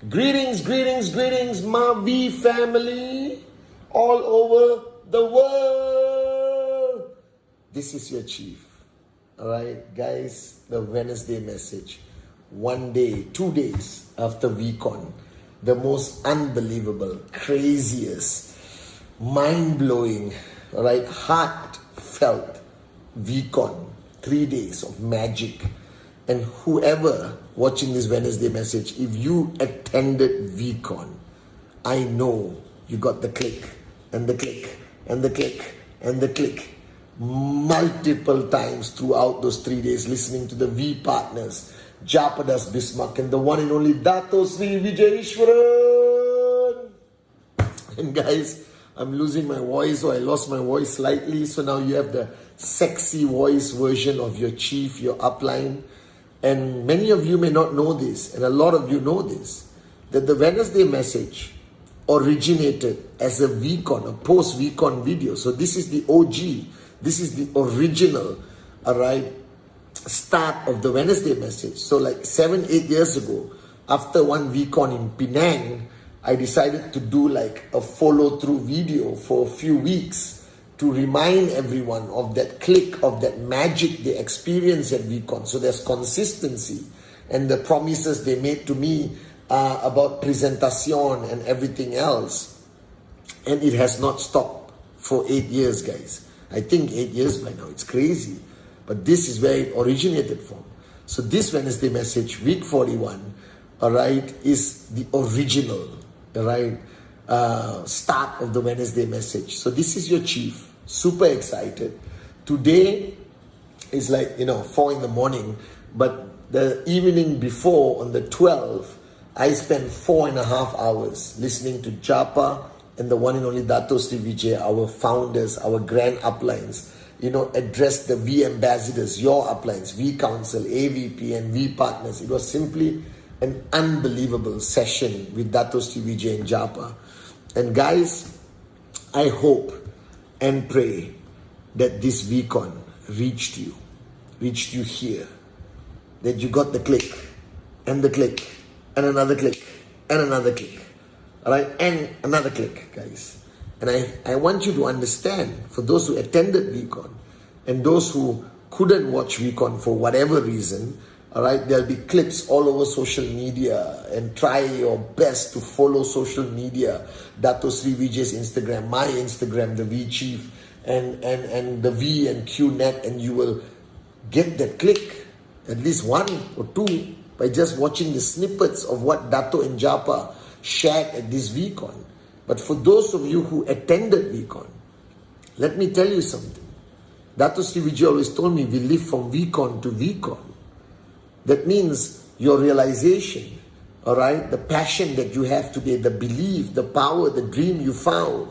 Greetings, greetings, greetings, Mavi family all over the world. This is your chief. Alright, guys, the Wednesday message. 1 day, 2 days after VCon, the most unbelievable, craziest, mind-blowing, alright, heartfelt VCon. 3 days of magic. And whoever watching this Wednesday message, if you attended VCon, I know you got the click and the click and the click and the click multiple times throughout those 3 days, listening to the V partners, Japadas Bismarck and the one and only Dato Sri Vijay Ishwaran. And guys, I'm losing my voice, or I lost my voice slightly, so now you have the sexy voice version of your chief, your upline. And many of you may not know this, and a lot of you know this, that the Wednesday message originated as a VCon, a post-VCon video. So this is the OG, this is the original, alright, start of the Wednesday message. So like 7-8 years ago, after one VCon in Penang, I decided to do like a follow-through video for a few weeks to remind everyone of that click, of that magic they experienced at VCon. So there's consistency, and the promises they made to me about presentation and everything else. And it has not stopped for 8 years, guys. I think 8 years by now. It's crazy. But this is where it originated from. So this Wednesday message, week 41, alright, is the original, alright, start of the Wednesday message. So this is your chief. Super excited. Today is like, 4 in the morning, but the evening before, on the 12th, I spent 4.5 hours listening to Japa and the one and only Dato Sri Vijay, our founders, our grand uplines, address the V ambassadors, your uplines, V Council, AVP and V partners. It was simply an unbelievable session with Dato Sri Vijay and Japa. And guys, I hope and pray that this VCon reached you here, that you got the click and the click and another click and another click, all right, and another click, guys. And I want you to understand, for those who attended VCon and those who couldn't watch VCon for whatever reason, all right, there'll be clips all over social media, and try your best to follow social media. Dato Sri Vijay's Instagram, my Instagram, the V Chief, and the V and QNet, and you will get that click, at least 1 or 2, by just watching the snippets of what Dato and Japa shared at this VCon. But for those of you who attended VCon, let me tell you something. Dato Sri Vijay always told me we live from VCon to VCon. That means your realization, all right, the passion that you have today, the belief, the power, the dream you found,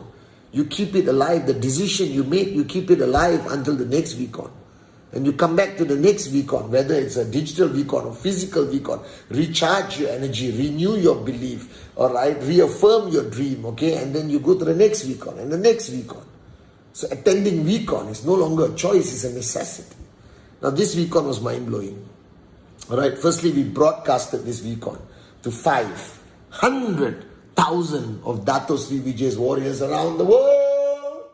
you keep it alive. The decision you make, you keep it alive until the next VCon. And you come back to the next VCon, whether it's a digital VCon or physical VCon, recharge your energy, renew your belief, all right, reaffirm your dream, okay, and then you go to the next VCon and the next VCon. So attending VCon is no longer a choice, it's a necessity. Now this VCon was mind-blowing. Alright, firstly, we broadcasted this VCon to 500,000 of Dato Sri Vijay's warriors around the world.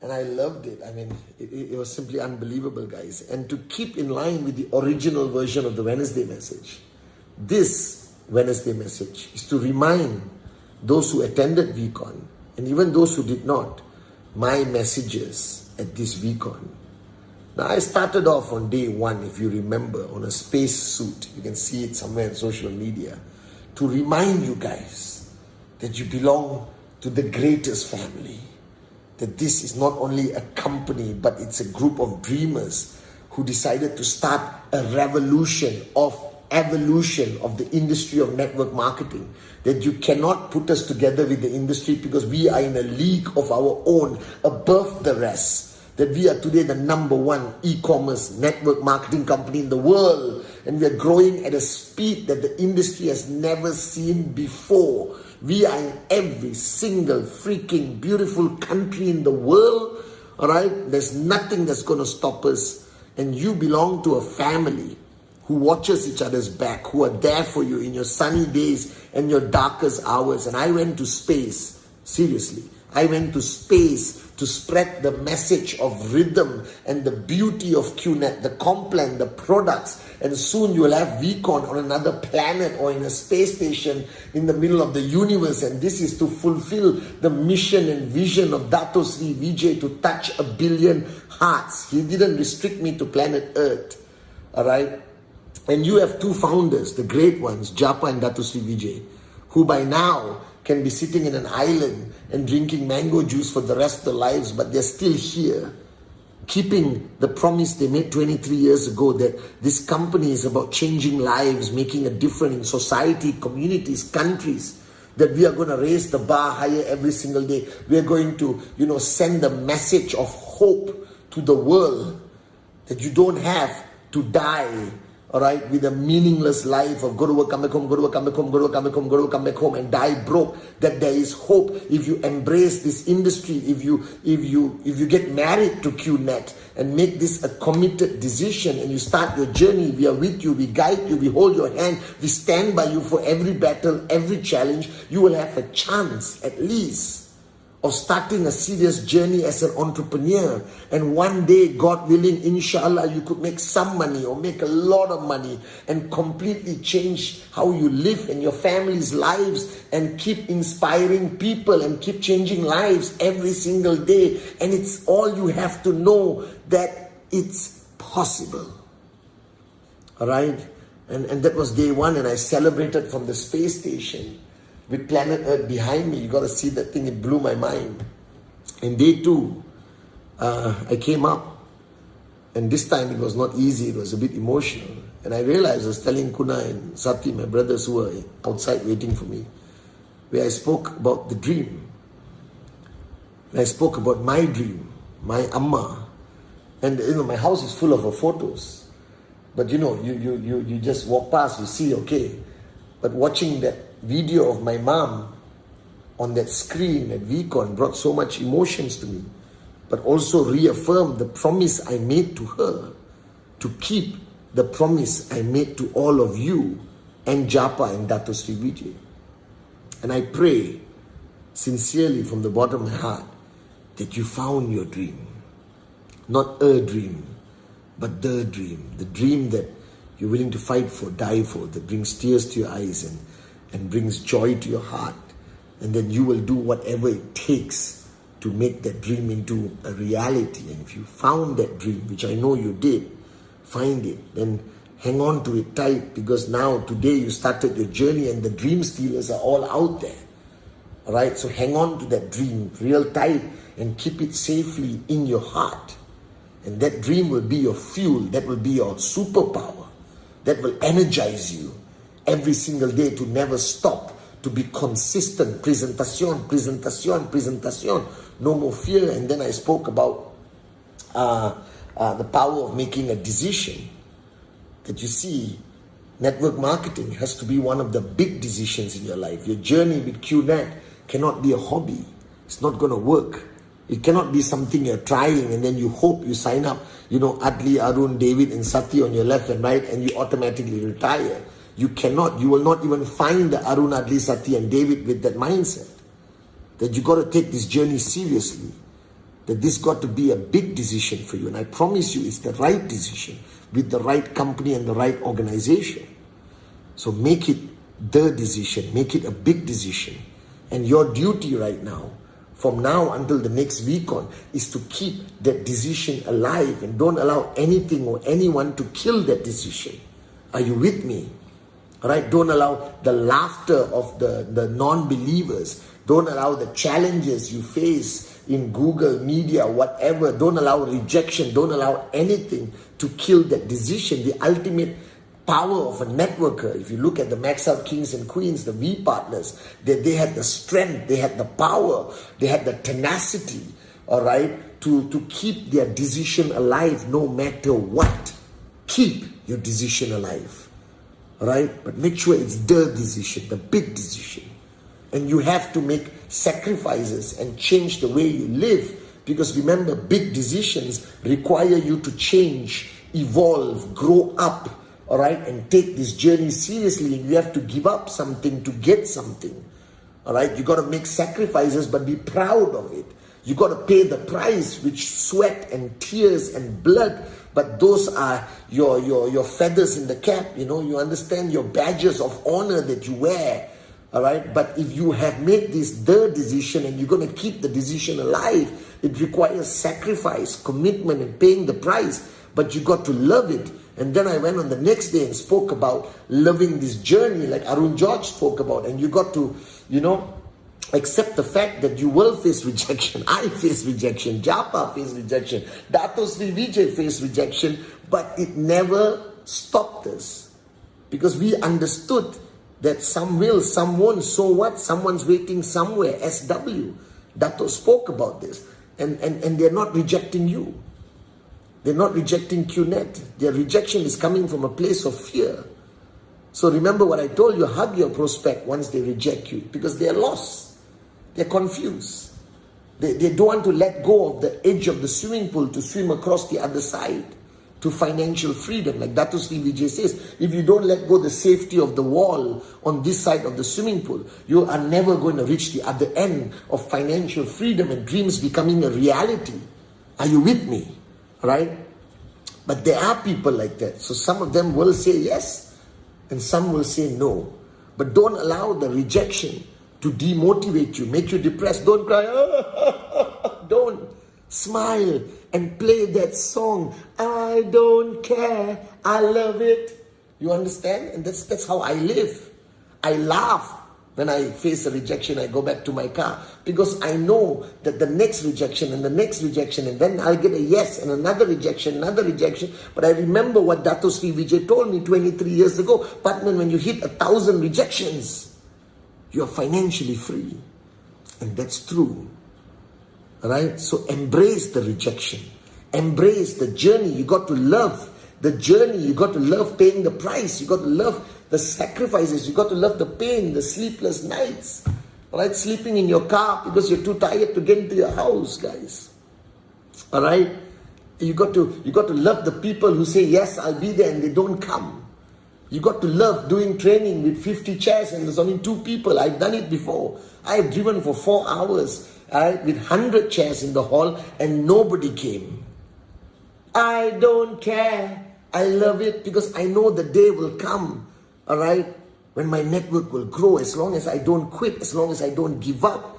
And I loved it. I mean, it was simply unbelievable, guys. And to keep in line with the original version of the Wednesday message, this Wednesday message is to remind those who attended VCon, and even those who did not, my messages at this VCon. Now, I started off on day 1, if you remember, on a space suit. You can see it somewhere on social media. To remind you guys that you belong to the greatest family. That this is not only a company, but it's a group of dreamers who decided to start a revolution of evolution of the industry of network marketing. That you cannot put us together with the industry because we are in a league of our own, above the rest. That we are today the number 1 e-commerce network marketing company in the world, and we are growing at a speed that the industry has never seen before. We are in every single freaking beautiful country in the world, all right? There's nothing that's going to stop us, and you belong to a family who watches each other's back, who are there for you in your sunny days and your darkest hours. And I went to space, seriously. I went to space to spread the message of rhythm and the beauty of QNet, the Complan, the products. And soon you will have VCon on another planet or in a space station in the middle of the universe. And this is to fulfill the mission and vision of Dato Sri Vijay to touch 1 billion hearts. He didn't restrict me to planet Earth. All right? And you have two founders, the great ones, Japa and Dato Sri Vijay, who by now can be sitting in an island and drinking mango juice for the rest of their lives, but they're still here, keeping the promise they made 23 years ago that this company is about changing lives, making a difference in society, communities, countries, that we are going to raise the bar higher every single day. We are going to, send a message of hope to the world that you don't have to die, all right, with a meaningless life of go to work, come back home, go to work, come back home, go to work, come back home, go to work, come back home, and die broke. That there is hope if you embrace this industry, if you get married to QNet and make this a committed decision and you start your journey. We are with you, we guide you, we hold your hand, we stand by you for every battle, every challenge. You will have a chance at least of starting a serious journey as an entrepreneur. And one day, God willing, inshallah, you could make some money or make a lot of money and completely change how you live and your family's lives and keep inspiring people and keep changing lives every single day. And it's all you have to know, that it's possible. All right? And that was day one, and I celebrated from the space station with planet Earth behind me. You got to see that thing, it blew my mind. And day two, I came up, and this time it was not easy, it was a bit emotional. And I realized, I was telling Kuna and Sati, my brothers who were outside waiting for me, where I spoke about the dream. And I spoke about my dream, my Amma. And my house is full of her photos. But you just walk past, you see, okay. But watching that video of my mom on that screen at VCon brought so much emotions to me, but also reaffirmed the promise I made to her to keep the promise I made to all of you and Japa and Dato Sri Vijay. And I pray sincerely from the bottom of my heart that you found your dream. Not a dream, but the dream that you're willing to fight for, die for, that brings tears to your eyes and brings joy to your heart. And then you will do whatever it takes to make that dream into a reality. And if you found that dream, which I know you did, find it, then hang on to it tight, because now today you started your journey and the dream stealers are all out there. All right, so hang on to that dream real tight and keep it safely in your heart. And that dream will be your fuel, that will be your superpower, that will energize you every single day to never stop, to be consistent. Presentation. No more fear. And then I spoke about the power of making a decision. That you see, network marketing has to be one of the big decisions in your life. Your journey with QNet cannot be a hobby. It's not going to work. It cannot be something you're trying and then you hope you sign up, Adli, Arun, David and Sati on your left and right, and you automatically retire. You cannot. You will not even find the Arun, Adli, Sati and David with that mindset. That you got to take this journey seriously. That this got to be a big decision for you. And I promise you it's the right decision with the right company and the right organization. So make it the decision. Make it a big decision. And your duty right now, from now until the next VCon, is to keep that decision alive and don't allow anything or anyone to kill that decision. Are you with me? All right? Don't allow the laughter of the non-believers. Don't allow the challenges you face in Google, media, whatever. Don't allow rejection. Don't allow anything to kill that decision. The ultimate power of a networker, if you look at the Max Out Kings and Queens, the V partners, they had the strength, they had the power, they had the tenacity, all right, to keep their decision alive no matter what. Keep your decision alive, all right? But make sure it's the decision, the big decision. And you have to make sacrifices and change the way you live, because remember, big decisions require you to change, evolve, grow up, all right, and take this journey seriously, and you have to give up something to get something. All right, you got to make sacrifices, but be proud of it. You got to pay the price, which sweat and tears and blood. But those are your feathers in the cap. You understand, your badges of honor that you wear. All right, but if you have made this the decision and you're going to keep the decision alive, it requires sacrifice, commitment, and paying the price. But you got to love it. And then I went on the next day and spoke about loving this journey, like Arun George spoke about. And you got to, accept the fact that you will face rejection. I face rejection. Japa faced rejection. Dato Sri Vijay faced rejection. But it never stopped us. Because we understood that some will, some won't. So what? Someone's waiting somewhere. SW. Dato spoke about this. And they're not rejecting you. They're not rejecting QNet. Their rejection is coming from a place of fear. So remember what I told you, hug your prospect once they reject you, because they're lost. They're confused. They don't want to let go of the edge of the swimming pool to swim across the other side to financial freedom. Like Dato Sri Vijay says, if you don't let go the safety of the wall on this side of the swimming pool, you are never going to reach the other end of financial freedom and dreams becoming a reality. Are you with me? Right? But there are people like that. So some of them will say yes and some will say no. But don't allow the rejection to demotivate you, make you depressed. Don't cry. Don't. Smile and play that song. I don't care. I love it. You understand? And that's how I live. I laugh. When I face a rejection, I go back to my car, because I know that the next rejection and the next rejection, and then I'll get a yes and another rejection. But I remember what Dato Sri Vijay told me 23 years ago. Patman, when you hit 1,000 rejections, you are financially free. And that's true. Right? So embrace the rejection. Embrace the journey. You got to love the journey. You got to love paying the price. You got to love the sacrifices. You got to love the pain, the sleepless nights. Alright, sleeping in your car because you're too tired to get into your house, guys. Alright? You got to love the people who say, yes, I'll be there, and they don't come. You got to love doing training with 50 chairs and there's only 2 people. I've done it before. I've driven for 4 hours, alright, with 100 chairs in the hall and nobody came. I don't care. I love it because I know the day will come. All right, when my network will grow, as long as I don't quit, as long as I don't give up,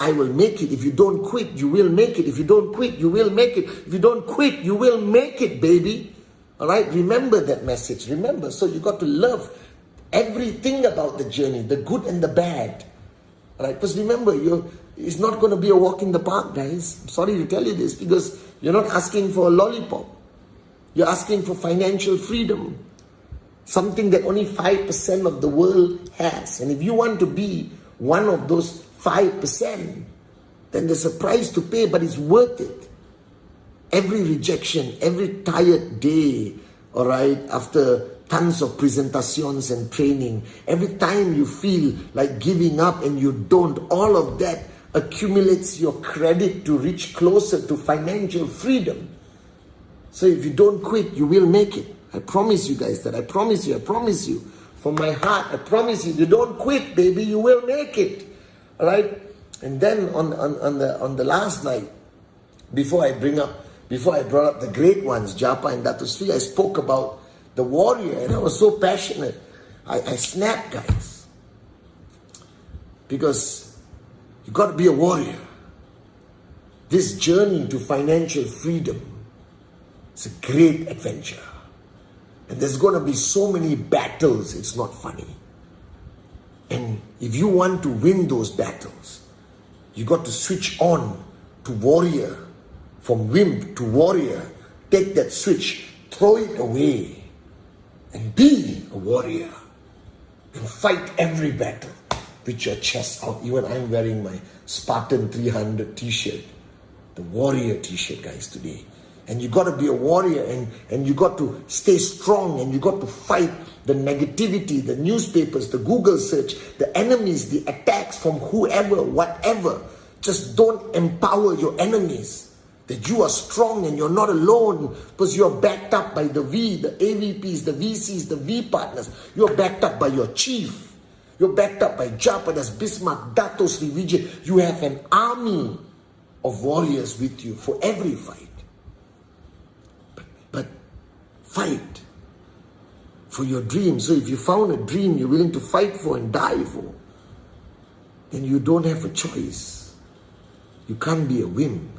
I will make it. If you don't quit, you will make it. If you don't quit, you will make it. If you don't quit, you will make it, baby. All right, remember that message. Remember, so you got to love everything about the journey, the good and the bad. All right, because remember, it's not going to be a walk in the park, guys. I'm sorry to tell you this, because you're not asking for a lollipop. You're asking for financial freedom. Something that only 5% of the world has. And if you want to be one of those 5%, then there's a price to pay, but it's worth it. Every rejection, every tired day, all right, after tons of presentations and training, every time you feel like giving up and you don't, all of that accumulates your credit to reach closer to financial freedom. So if you don't quit, you will make it. I promise you guys that. I promise you. From my heart, I promise you. You don't quit, baby. You will make it. All right? And then on the last night, before I brought up the great ones, Japa and Dato Sri, I spoke about the warrior, and I was so passionate. I snapped, guys. Because you got to be a warrior. This journey to financial freedom is a great adventure. And there's going to be so many battles, it's not funny. And if you want to win those battles, you got to switch on to warrior. From wimp to warrior. Take that switch, throw it away, and be a warrior. And fight every battle with your chest out. Even I'm wearing my Spartan 300 t-shirt. The warrior t-shirt, guys, today. And you got to be a warrior, and you got to stay strong, and you got to fight the negativity, the newspapers, the Google search, the enemies, the attacks from whoever, whatever. Just don't empower your enemies. That you are strong and you're not alone because you're backed up by the V, the AVPs, the VCs, the V partners. You're backed up by your chief. You're backed up by Japadas, Bismarck, Dato Sri Vijay. You have an army of warriors with you for every fight. But fight for your dream. So if you found a dream you're willing to fight for and die for, then you don't have a choice. You can't be a whim.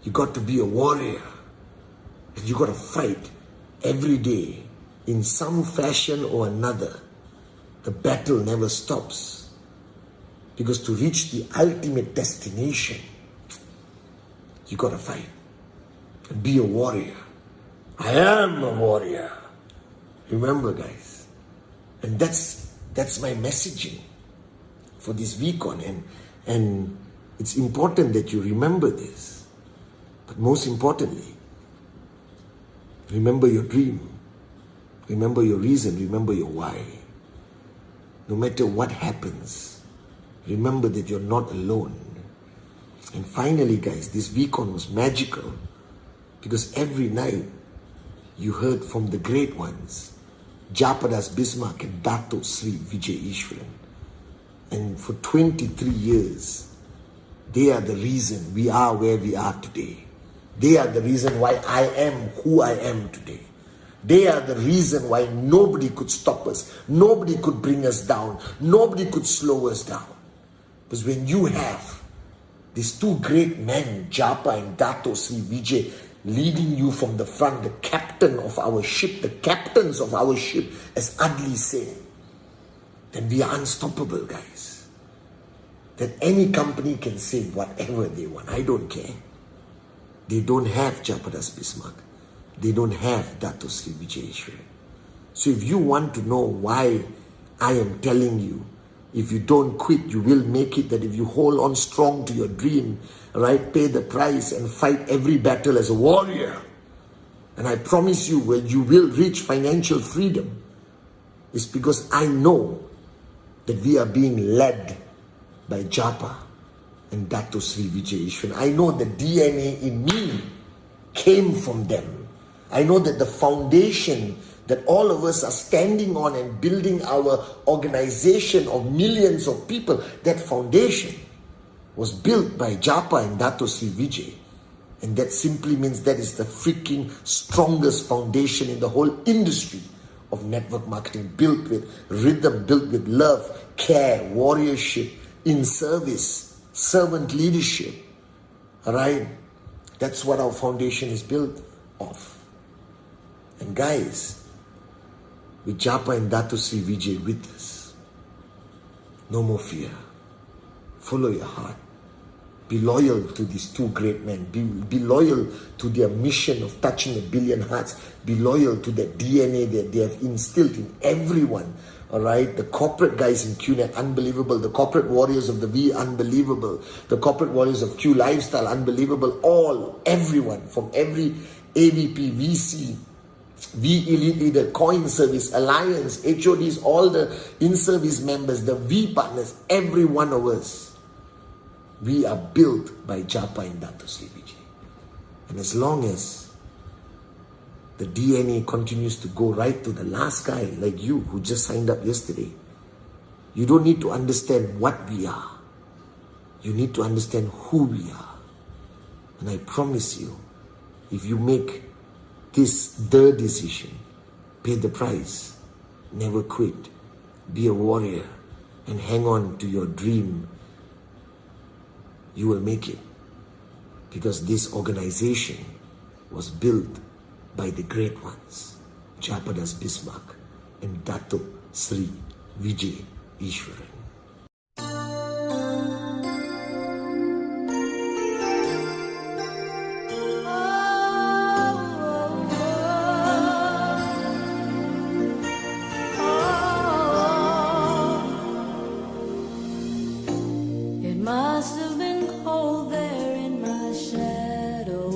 You got to be a warrior. And you got to fight every day in some fashion or another. The battle never stops. Because to reach the ultimate destination, you got to fight and be a warrior. I am a warrior. Remember, guys. And that's my messaging for this VCon. And it's important that you remember this. But most importantly, remember your dream. Remember your reason. Remember your why. No matter what happens, remember that you're not alone. And finally, guys, this VCon was magical because every night you heard from the great ones, Japadas, Bismarck, and Dato Sri Vijay Ishwaran. And for 23 years, they are the reason we are where we are today. They are the reason why I am who I am today. They are the reason why nobody could stop us. Nobody could bring us down. Nobody could slow us down. Because when you have these two great men, Japa and Dato Sri Vijay, leading you from the front, the captain of our ship, the captains of our ship, as Adli said, then we are unstoppable, guys. That any company can say whatever they want. I don't care. They don't have Japadas Bismarck. They don't have Dato Sri Vijay Ishwaran. So if you want to know why I am telling you, if you don't quit, you will make it, that if you hold on strong to your dream, right, pay the price and fight every battle as a warrior, and I promise you, when you will reach financial freedom, it's because I know that we are being led by Japa and Dato Sri Vijay Ishwaran. I know the DNA in me came from them. I know that the foundation that all of us are standing on and building our organization of millions of people, that foundation was built by Japa and Dato Sri Vijay. And that simply means that is the freaking strongest foundation in the whole industry of network marketing, built with rhythm, built with love, care, warriorship, in service, servant leadership. All right? That's what our foundation is built of. And guys, with Japa and Dato Sri Vijay with us, no more fear. Follow your heart. Be loyal to these two great men. Be loyal to their mission of touching 1 billion hearts. Be loyal to the DNA that they have instilled in everyone. All right, the corporate guys in QNet, unbelievable. The corporate warriors of the V, unbelievable. The corporate warriors of Q Lifestyle, unbelievable. Everyone from every AVP, VC, V Elite Leader, Coin Service, Alliance, HODs, all the in-service members, the V partners, every one of us, we are built by Japa and Dato Sri Vijay. And as long as the DNA continues to go right to the last guy like you who just signed up yesterday, you don't need to understand what we are. You need to understand who we are. And I promise you, if you make this the decision, pay the price, never quit, be a warrior, and hang on to your dream, you will make it. Because this organization was built by the great ones, Japadas Bismarck and Dato Sri Vijay Ishwaran. Must have been cold there in my shadow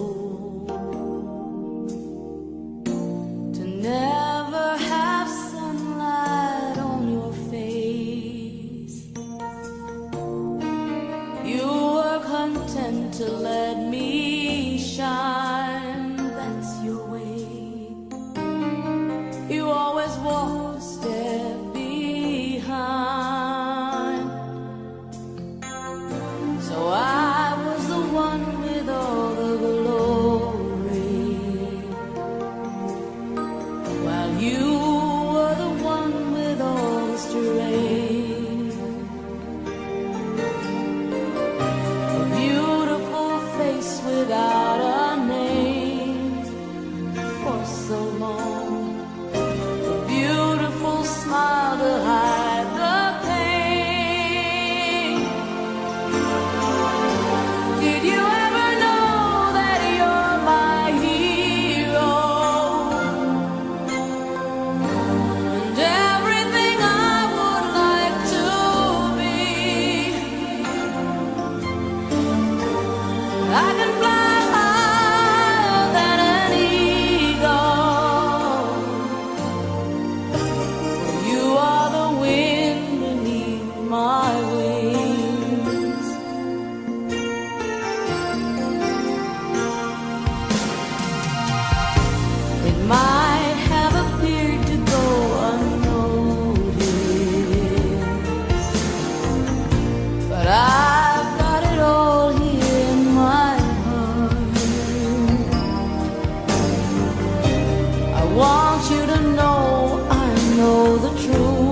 to never have sunlight on your face. true.